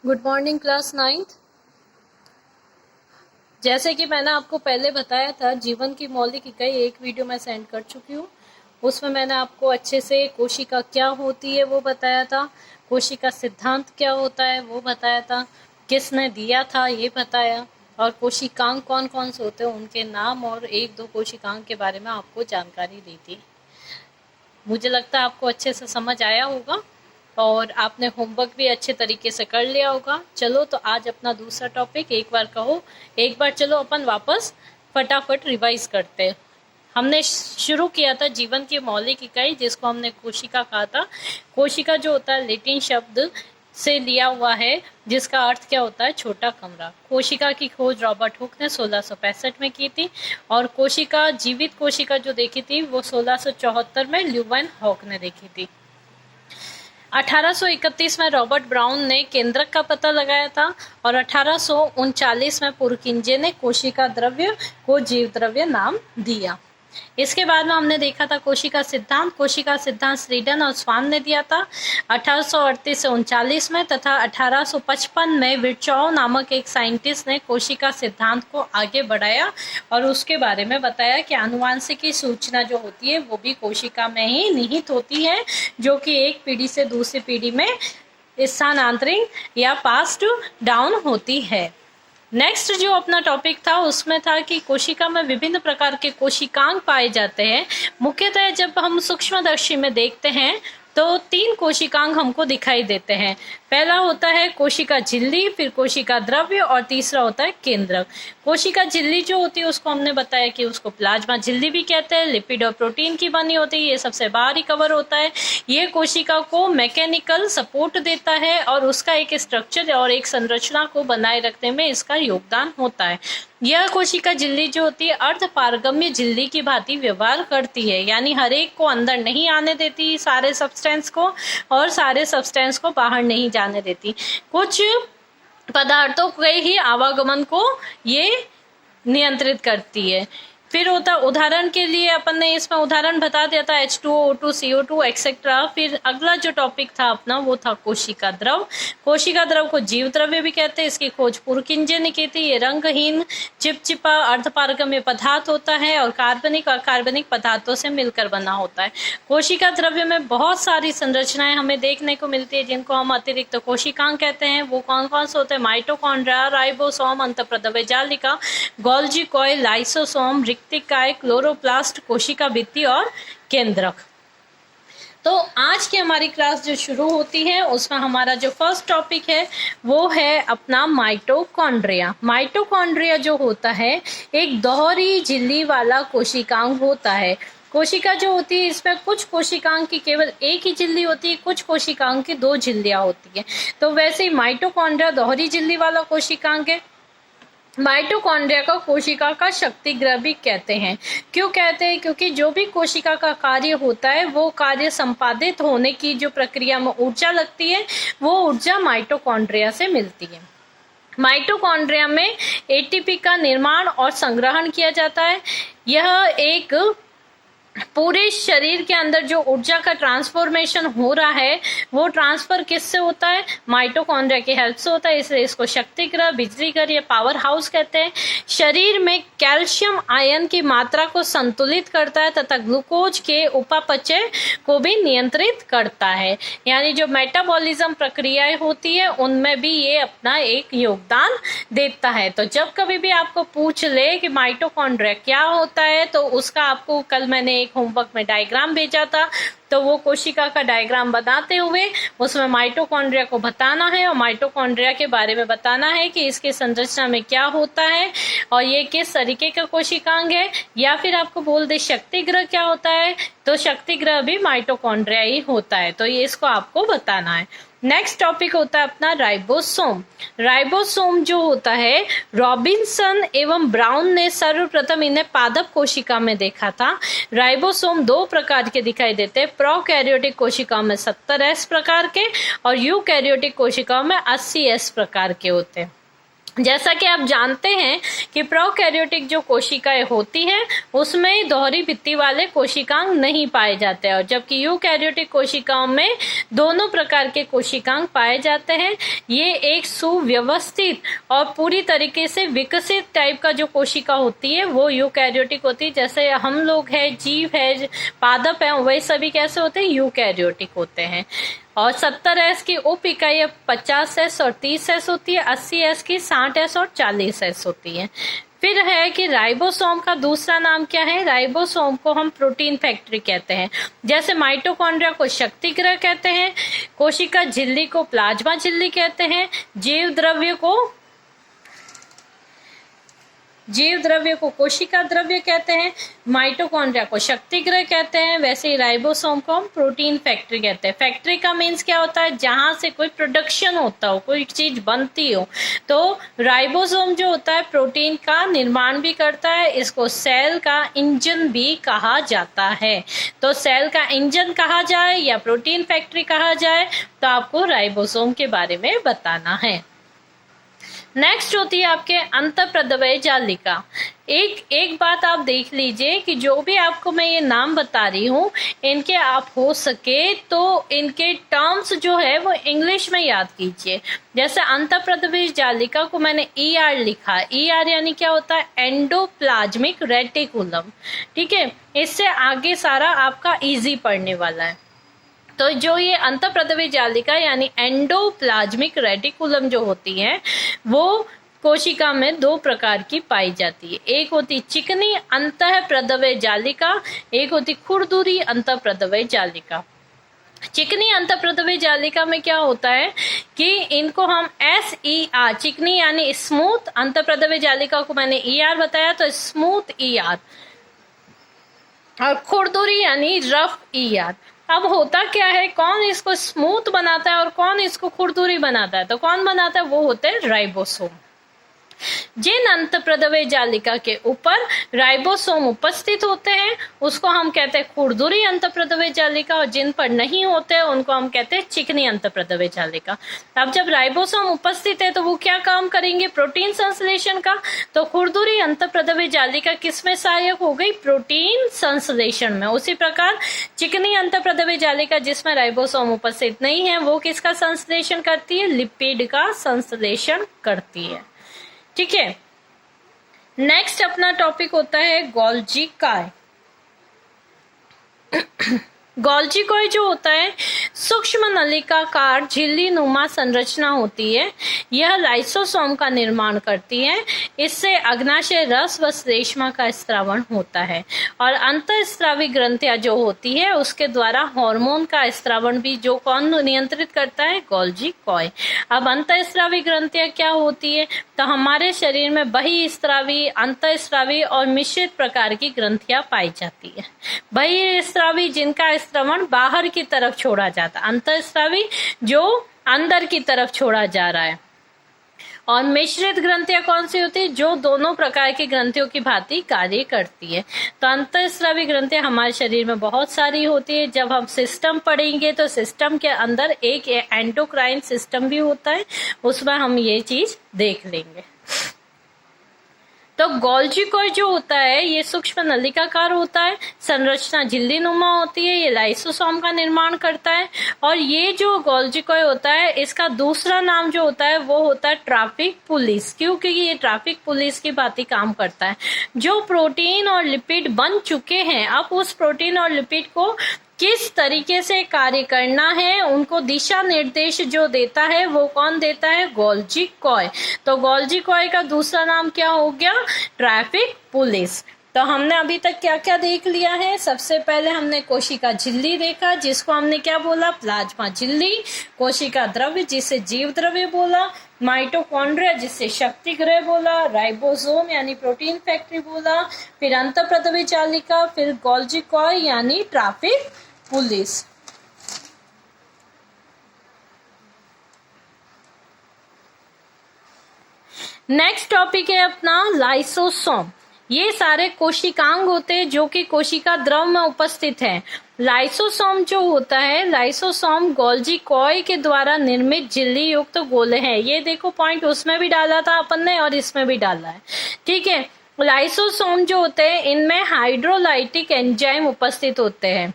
Good morning class 9th। जैसे कि मैंने आपको पहले बताया था, जीवन की मौलिक इकाई एक वीडियो मैं सेंड कर चुकी हूँ। उसमें मैंने आपको अच्छे से कोशिका क्या होती है वो बताया था, कोशिका सिद्धांत क्या होता है वो बताया था, किसने दिया था ये बताया, और कोशिकांग कौन कौन से होते हैं उनके नाम और एक दो कोशिकांग के बारे में आपको जानकारी दी थी। मुझे लगता है आपको अच्छे से समझ आया होगा और आपने होमवर्क भी अच्छे तरीके से कर लिया होगा। चलो तो आज अपना दूसरा टॉपिक एक बार चलो अपन वापस फटाफट रिवाइज करते हैं। हमने शुरू किया था जीवन की मौलिक इकाई, जिसको हमने कोशिका कहा था। कोशिका जो होता है लैटिन शब्द से लिया हुआ है, जिसका अर्थ क्या होता है, छोटा कमरा। कोशिका की खोज रॉबर्ट हुक ने 1665 में की थी और जीवित कोशिका जो देखी थी वो 1674 में ल्यूवेन हॉक ने देखी थी। 1831 में रॉबर्ट ब्राउन ने केंद्रक का पता लगाया था और 1839 में पुरकिंजे ने कोशिका द्रव्य को जीव द्रव्य नाम दिया। इसके बाद में हमने देखा था कोशिका सिद्धांत स्वीडन और स्वान ने दिया था 1838 से 39 में, तथा 1855 में विर्चॉव नामक एक साइंटिस्ट ने कोशिका सिद्धांत को आगे बढ़ाया और उसके बारे में बताया कि आनुवांशिकी सूचना जो होती है वो भी कोशिका में ही निहित होती है, जो कि एक पीढ़ी से दूसरी पीढ़ी में स्थानांतरित या पास्ड डाउन होती है। नेक्स्ट जो अपना टॉपिक था उसमें था कि कोशिका में विभिन्न प्रकार के कोशिकांग पाए जाते हैं। मुख्यतः जब हम सूक्ष्मदर्शी में देखते हैं तो 3 कोशिकांग हमको दिखाई देते हैं। पहला होता है कोशिका झिल्ली, फिर कोशिका द्रव्य और तीसरा होता है केंद्रक। कोशिका झिल्ली जो होती है उसको हमने बताया कि उसको प्लाज्मा झिल्ली भी कहते हैं, लिपिड और प्रोटीन की बनी होती है, ये सबसे बाहरी कवर होता है। ये कोशिका को मैकेनिकल सपोर्ट देता है और उसका एक स्ट्रक्चर और एक संरचना को बनाए रखने में इसका योगदान होता है। यह कोशिका झिल्ली जो होती है अर्धपारगम्य झिल्ली की भांति व्यवहार करती है, यानी हर एक को अंदर नहीं आने देती सारे सब्सटेंस को, और सारे सब्सटेंस को बाहर नहीं जाने देती। कुछ पदार्थों के ही आवागमन को ये नियंत्रित करती है। फिर होता उदाहरण के लिए अपन ने इसमें उदाहरण बता दिया था H2O, O2, CO2 एक्सेट्रा। फिर अगला जो टॉपिक था अपना वो था कोशिका द्रव। कोशिका द्रव को जीव द्रव्य भी कहते हैं। इसकी खोज पुरकिंजे ने की थी। ये रंगहीन चिपचिपा अर्धपारगम्य पदार्थ होता है और कार्बनिक पदार्थों से मिलकर बना होता है। कोशिका द्रव्य में बहुत सारी संरचनाएं हमें देखने को मिलती है जिनको हम अतिरिक्त कोशिकांग कहते हैं। वो कौन कौन से होते हैं? माइटोकॉन्ड्रिया, राइबोसोम, अंतःप्रद्रव्य जालिका, गोल्जी कॉइल, लाइसोसोम, रिक्तिकाय, क्लोरोप्लास्ट, कोशिका भित्ति और केंद्रक। तो आज की हमारी क्लास जो शुरू होती है उसमें हमारा जो फर्स्ट टॉपिक है वो है अपना माइटोकॉन्ड्रिया। माइटोकॉन्ड्रिया जो होता है एक दोहरी झिल्ली वाला कोशिकांग होता है। कोशिका जो होती है इसमें कुछ कोशिकांग की केवल एक ही झिल्ली होती है, कुछ कोशिकांग की 2 झिल्लियां होती है। तो वैसे ही माइटोकॉन्ड्रिया दोहरी झिल्ली वाला कोशिकांग है। माइटोकॉन्ड्रिया को कोशिका का शक्तिगृह भी कहते हैं। क्यों कहते हैं? क्योंकि जो भी कोशिका का कार्य होता है वो कार्य संपादित होने की जो प्रक्रिया में ऊर्जा लगती है वो ऊर्जा माइटोकॉन्ड्रिया से मिलती है। माइटोकॉन्ड्रिया में एटीपी का निर्माण और संग्रहण किया जाता है। यह एक पूरे शरीर के अंदर जो ऊर्जा का ट्रांसफॉर्मेशन हो रहा है वो ट्रांसफर किससे होता है? माइटोकॉन्ड्रिया की हेल्प से होता है। इसलिए इसको शक्तिगृह, बिजली घर या पावर हाउस कहते हैं। शरीर में कैल्शियम आयन की मात्रा को संतुलित करता है तथा ग्लूकोज के उपापचय को भी नियंत्रित करता है। यानी जो मेटाबॉलिज्म प्रक्रियाएं होती है उनमें भी ये अपना एक योगदान देता है। तो जब कभी भी आपको पूछ ले कि माइटोकॉन्ड्रिया क्या होता है तो उसका आपको कल मैंने होमवर्क में डायग्राम भेजा था, तो वो कोशिका का डायग्राम बनाते हुए उसमें माइटोकॉन्ड्रिया को बताना है और माइटोकॉन्ड्रिया के बारे में बताना है कि इसकी संरचना में क्या होता है और ये किस तरीके का कोशिकांग है। या फिर आपको बोल दे शक्तिगृह क्या होता है, तो शक्तिगृह भी माइटोकॉन्ड्रिया ही होता है। तो ये इसको आपको बताना है। नेक्स्ट टॉपिक होता है अपना राइबोसोम। राइबोसोम जो होता है रॉबिन्सन एवं ब्राउन ने सर्वप्रथम इन्हें पादप कोशिका में देखा था। राइबोसोम 2 प्रकार के दिखाई देते हैं। प्रोकैरियोटिक कोशिकाओं में 70S प्रकार के और यूकैरियोटिक कोशिकाओं में 80S प्रकार के होते हैं। जैसा कि आप जानते हैं कि प्रोकैरियोटिक जो कोशिकाएं होती हैं उसमें दोहरी भित्ति वाले कोशिकांग नहीं पाए जाते हैं, और जबकि यूकैरियोटिक कोशिकाओं में दोनों प्रकार के कोशिकांग पाए जाते हैं। ये एक सुव्यवस्थित और पूरी तरीके से विकसित टाइप का जो कोशिका होती है वो यूकैरियोटिक होती है। जैसे हम लोग है, जीव है, पादप है, वही सभी कैसे होते हैं, यूकैरियोटिक होते हैं। और 70S की उप इकाई 50S और 30S होती है, 80S की 60S और 40S होती है। फिर है कि राइबोसोम का दूसरा नाम क्या है, राइबोसोम को हम प्रोटीन फैक्ट्री कहते हैं। जैसे माइटोकॉन्ड्रिया को शक्ति गृह कहते हैं, कोशिका झिल्ली को प्लाज्मा झिल्ली कहते हैं, जीव द्रव्य को कोशिका द्रव्य कहते हैं, माइटोकॉन्ड्रिया को शक्ति गृह कहते हैं, वैसे ही राइबोसोम को हम प्रोटीन फैक्ट्री कहते हैं। फैक्ट्री का मीन्स क्या होता है, जहां से कोई प्रोडक्शन होता हो, कोई चीज बनती हो। तो राइबोसोम जो होता है प्रोटीन का निर्माण भी करता है, इसको सेल का इंजन भी कहा जाता है। तो सेल का इंजन कहा जाए या प्रोटीन फैक्ट्री कहा जाए तो आपको राइबोसोम के बारे में बताना है। नेक्स्ट होती है आपके अंतःप्रद्रव्य जालिका। एक बात आप देख लीजिए कि जो भी आपको मैं ये नाम बता रही हूँ, इनके आप हो सके तो इनके टर्म्स जो है वो इंग्लिश में याद कीजिए। जैसे अंतःप्रद्रव्य जालिका को मैंने ER लिखा, ER यानी क्या होता है, एंडोप्लाज्मिक रेटिकुलम। ठीक है, इससे आगे सारा आपका इजी पढ़ने वाला है। तो जो ये अंतःप्रद्रव्य जालिका यानी एंडोप्लाज्मिक रेटिकुलम जो होती है वो कोशिका में दो प्रकार की पाई जाती है। एक होती चिकनी अंतःप्रद्रव्य जालिका, एक होती खुरदुरी अंतःप्रद्रव्य जालिका। चिकनी अंतःप्रद्रव्य जालिका में क्या होता है कि इनको हम SER, चिकनी यानी स्मूथ, अंतःप्रद्रव्य जालिका को मैंने ER बताया तो स्मूथ ER, और खुरदुरी यानी रफ ER। अब होता क्या है, कौन इसको स्मूथ बनाता है और कौन इसको खुरदुरी बनाता है, तो कौन बनाता है, वो होते हैं राइबोसोम। जिन अंतःप्रद्रव्य जालिका के ऊपर राइबोसोम उपस्थित होते हैं उसको हम कहते हैं खुरदुरी अंतःप्रद्रव्य जालिका, और जिन पर नहीं होते उनको हम कहते हैं चिकनी अंतःप्रद्रव्य जालिका। अब जब राइबोसोम उपस्थित है तो वो क्या काम करेंगे, प्रोटीन संश्लेषण का। तो खुरदुरी अंतःप्रद्रव्य जालिका किसमें सहायक हो गई, प्रोटीन संश्लेषण में। उसी प्रकार चिकनी अंतःप्रद्रव्य जालिका जिसमें राइबोसोम उपस्थित नहीं है वो किसका संश्लेषण करती है, लिपिड का संश्लेषण करती है। ठीक है, नेक्स्ट अपना टॉपिक होता है गोल्जी काय। गोल्जी कॉय जो होता है सूक्ष्म नलिकाकार झिल्ली नुमा संरचना होती है। यह लाइसोसोम का निर्माण करती है। इससे अग्नाशय रस व श्लेष्मा का स्रावण होता है, और अंतःस्रावी ग्रंथियां जो होती है उसके द्वारा हार्मोन का स्रावण भी जो कौन नियंत्रित करता है, गोल्जी कॉय। अब अंतःस्रावी ग्रंथियां क्या होती है, तो हमारे शरीर में बहिःस्रावी, अंतःस्रावी और मिश्रित प्रकार की ग्रंथियां पाई जाती है। बहिःस्रावी जिनका स्रावण बाहर की तरफ छोड़ा जाता है, अंतःस्रावी जो अंदर की तरफ छोड़ा जा रहा है, और मिश्रित ग्रंथियां कौन सी होती है, जो दोनों प्रकार की ग्रंथियों की भांति कार्य करती है। तो अंतःस्रावी ग्रंथियां हमारे शरीर में बहुत सारी होती है। जब हम सिस्टम पढ़ेंगे तो सिस्टम के अंदर एक एंडोक्राइन सिस्टम भी होता है, उसमें हम ये चीज देख लेंगे। तो गोल्जी कॉय जो होता है ये सूक्ष्म नलिकाकार होता है, संरचना झिल्ली नुमा होती है, ये लाइसोसोम का निर्माण करता है। और ये जो गोल्जी कॉय होता है इसका दूसरा नाम जो होता है वो होता है ट्रैफिक पुलिस, क्योंकि ये ट्रैफिक पुलिस की भांति काम करता है। जो प्रोटीन और लिपिड बन चुके हैं, अब उस प्रोटीन और लिपिड को किस तरीके से कार्य करना है उनको दिशा निर्देश जो देता है वो कौन देता है, गोल्जी कॉय। तो गोल्जी कॉय का दूसरा नाम क्या हो गया, ट्रैफिक पुलिस। तो हमने अभी तक क्या क्या देख लिया है, सबसे पहले हमने कोशिका झिल्ली देखा जिसको हमने क्या बोला, प्लाज्मा झिल्ली। कोशिका द्रव्य जिसे जीव द्रव्य बोला, माइटोकॉन्ड्रिया जिससे शक्ति गृह बोला, राइबोसोम यानी प्रोटीन फैक्ट्री बोला, फिर अंतःप्रद्रव्य जालिका, फिर गोल्जी कॉय यानी ट्रैफिक पुलिस। नेक्स्ट टॉपिक है अपना लाइसोसोम। ये सारे कोशिकांग होते हैं जो कि कोशिका द्रव में उपस्थित है। लाइसोसोम जो होता है, लाइसोसोम गोल्जी कॉय के द्वारा निर्मित झिल्ली युक्त गोले हैं। ये देखो पॉइंट उसमें भी डाला था अपन ने और इसमें भी डाला है, ठीक है। लाइसोसोम जो होते हैं इनमें हाइड्रोलाइटिक एंजाइम उपस्थित होते हैं।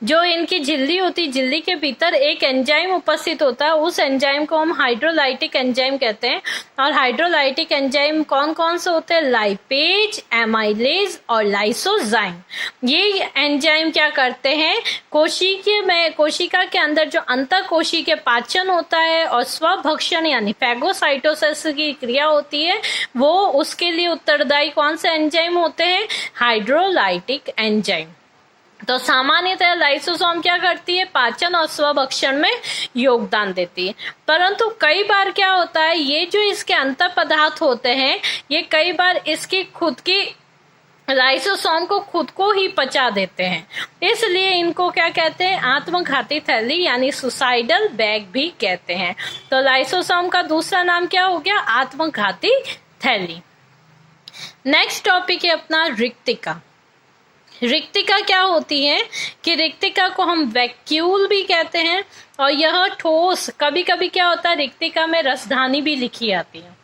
जो इनकी झिल्ली होती, झिल्ली के भीतर एक एंजाइम उपस्थित होता है, उस एंजाइम को हम हाइड्रोलाइटिक एंजाइम कहते हैं। और हाइड्रोलाइटिक एंजाइम कौन कौन से होते हैं? लाइपेज, एमाइलेज और लाइसोजाइम। ये एंजाइम क्या करते हैं? कोशिका के अंदर जो अंतःकोशिकीय पाचन होता है और स्वभक्षण यानी फैगोसाइटोसिस की क्रिया होती है, वो उसके लिए उत्तरदायी कौन से एंजाइम होते हैं? Hydrolytic enzyme. तो सामान्यतः लाइसोसोम क्या करती है? पाचन और स्वभक्षण में योगदान देती है। परंतु कई बार क्या होता है, ये जो इसके अंतर पदार्थ होते हैं, ये कई बार इसकी खुद की लाइसोसोम को खुद को ही पचा देते हैं, इसलिए इनको क्या कहते हैं? आत्मघाती थैली यानी सुसाइडल बैग भी कहते हैं। तो लाइसोसोम का दूसरा नाम क्या हो गया? आत्मघाती थैली। नेक्स्ट टॉपिक है अपना रिक्तिका। रिक्तिका क्या होती है कि रिक्तिका को हम वैक्यूल भी कहते हैं और यह ठोस, कभी कभी क्या होता है रिक्तिका में रसधानी भी लिखी आती है,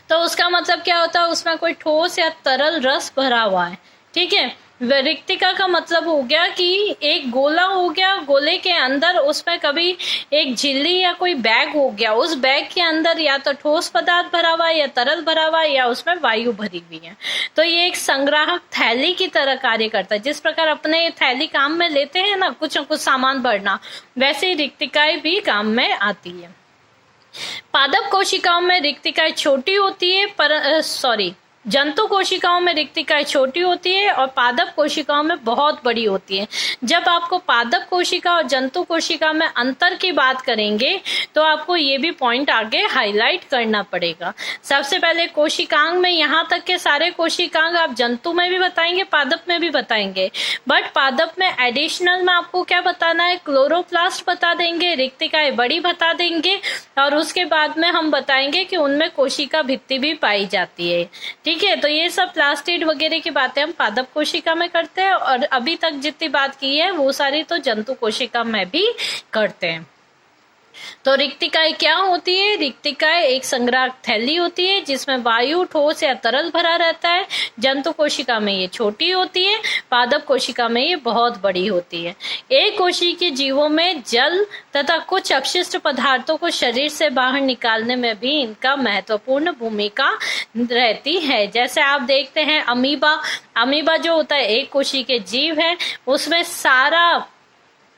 तो उसका मतलब क्या होता है? उसमें कोई ठोस या तरल रस भरा हुआ है, ठीक है। रिक्तिका का मतलब हो गया कि एक गोला हो गया, गोले के अंदर उसमें कभी एक झिल्ली या कोई बैग हो गया, उस बैग के अंदर या तो ठोस पदार्थ भरा हुआ है या तरल भरा हुआ है या उसमें वायु भरी हुई है। तो ये एक संग्राहक थैली की तरह कार्य करता है। जिस प्रकार अपने थैली काम में लेते हैं ना कुछ सामान भरना, वैसे ही रिक्तिकाएं भी काम में आती है। पादप कोशिकाओं में रिक्तिकाएं छोटी होती है, जंतु कोशिकाओं में रिक्तिकाएं छोटी होती है और पादप कोशिकाओं में बहुत बड़ी होती है। जब आपको पादप कोशिका और जंतु कोशिका में अंतर की बात करेंगे तो आपको ये भी पॉइंट आगे हाईलाइट करना पड़ेगा। सबसे पहले कोशिकांग में यहाँ तक के सारे कोशिकांग आप जंतु में भी बताएंगे, पादप में भी बताएंगे, बट पादप में एडिशनल में आपको क्या बताना है? क्लोरोप्लास्ट बता देंगे, रिक्तिकाएं बड़ी बता देंगे और उसके बाद में हम बताएंगे कि उनमें कोशिका भित्ति भी पाई जाती है, ठीक है। तो ये सब प्लास्टिड वगैरह की बातें हम पादप कोशिका में करते हैं और अभी तक जितनी बात की है वो सारी तो जंतु कोशिका में भी करते हैं। तो रिक्तिकाएं क्या होती है? रिक्तिकाएं एक संग्राहक थैली होती है जिसमें वायु, ठोस या तरल भरा रहता है। जंतु कोशिका में ये छोटी होती है, पादप कोशिका में ये बहुत बड़ी होती है। एक कोशिकीय जीवों में जल तथा कुछ अपशिष्ट पदार्थों को शरीर से बाहर निकालने में भी इनका महत्वपूर्ण भूमिका रहती है। जैसे आप देखते हैं अमीबा जो होता है एक कोशिकीय जीव है, उसमें सारा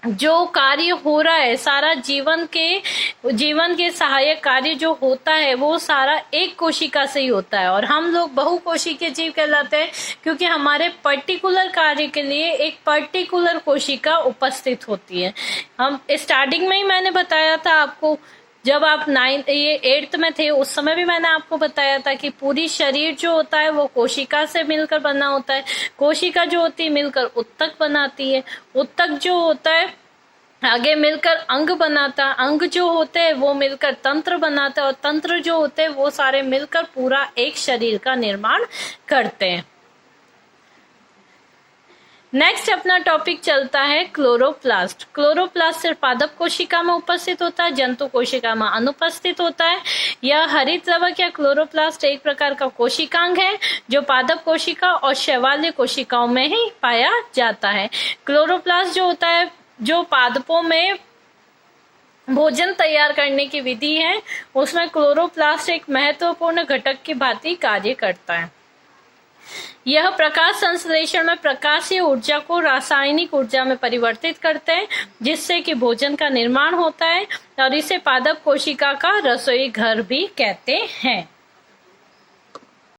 जो कार्य हो रहा है, सारा जीवन के सहायक कार्य जो होता है वो सारा एक कोशिका से ही होता है। और हम लोग बहुकोशिकीय जीव कहलाते हैं क्योंकि हमारे पर्टिकुलर कार्य के लिए एक पर्टिकुलर कोशिका उपस्थित होती है। हम स्टार्टिंग में ही मैंने बताया था आपको, जब आप 8th में थे उस समय भी मैंने आपको बताया था कि पूरी शरीर जो होता है वो कोशिका से मिलकर बना होता है। कोशिका जो होती है मिलकर उत्तक बनाती है, उत्तक जो होता है आगे मिलकर अंग बनाता है, अंग जो होते हैं वो मिलकर तंत्र बनाता है और तंत्र जो होते हैं वो सारे मिलकर पूरा एक शरीर का निर्माण करते हैं। नेक्स्ट अपना टॉपिक चलता है क्लोरोप्लास्ट। क्लोरोप्लास्ट सिर्फ पादप कोशिका में उपस्थित होता है, जंतु कोशिका में अनुपस्थित होता है। यह हरित द्रवक या क्लोरोप्लास्ट एक प्रकार का कोशिकांग है जो पादप कोशिका और शैवाल्य कोशिकाओं में ही पाया जाता है। क्लोरोप्लास्ट जो होता है, जो पादपों में भोजन तैयार करने की विधि है, उसमें क्लोरोप्लास्ट एक महत्वपूर्ण घटक की भांति कार्य करता है। यह प्रकाश संश्लेषण में प्रकाशीय ऊर्जा को रासायनिक ऊर्जा में परिवर्तित करते हैं, जिससे कि भोजन का निर्माण होता है और इसे पादप कोशिका का रसोई घर भी कहते हैं।